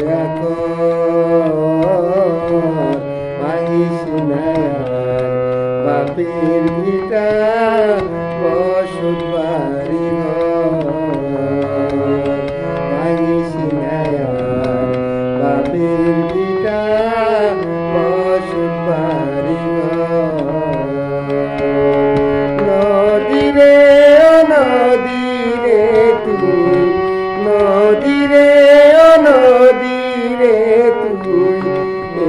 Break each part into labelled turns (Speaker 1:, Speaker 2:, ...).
Speaker 1: দয়া কর, ভাঙিস না আর বাপের ভিটা বসত বাড়ি ঘর, ভাঙিস না আর বাপের ভিটা বসত বাড়ি ঘর। নদী রে নদী রে তুই, নদী রে নদী রে তুই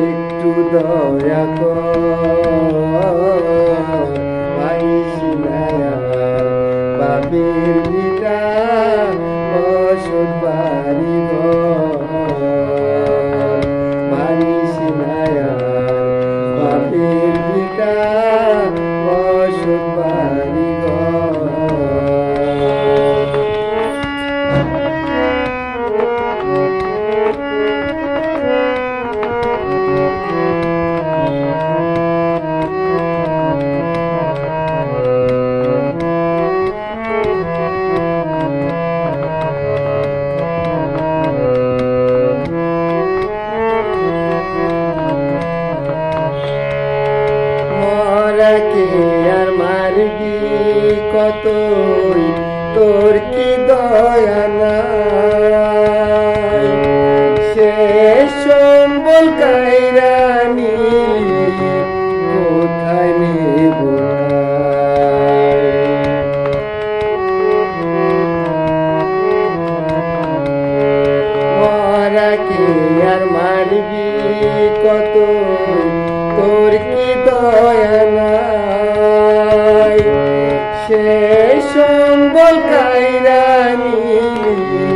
Speaker 1: একটু দয়া কর, ভাঙিস না আর বাপের ভিটা বসত বাড়ি ঘর, ভাঙিস না আর বাপের ভিটা বসত বাড়ি ঘর। মরাকে আর মারবি কতই, তোর কি দয়া নাই, শেষ সম্বল কাইরা নিলি কোথায় নেব ঠাই। মরাকে আর মারবি কতই, তোর কি দয়া নাই, সেই সম্বল কাইরা নিলি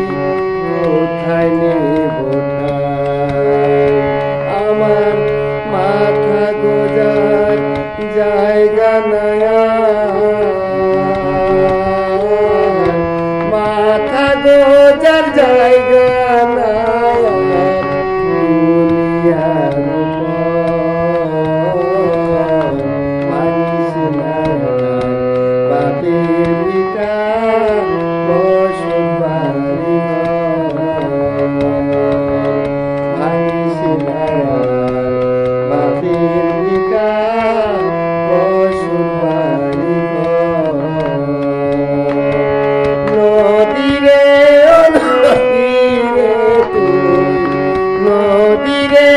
Speaker 1: কোথায় নেব ঠাই। আমার মাথা গোজার জায়গা নাই, মাথা গোজার জায়গা নাই দুনিয়ার বাপের ভিটা বসত বাড়ি ঘর, ভাঙিস না আর বাপের ভিটা বসত বাড়ি ঘর। নদী রে নদী রে তুই, নদী রে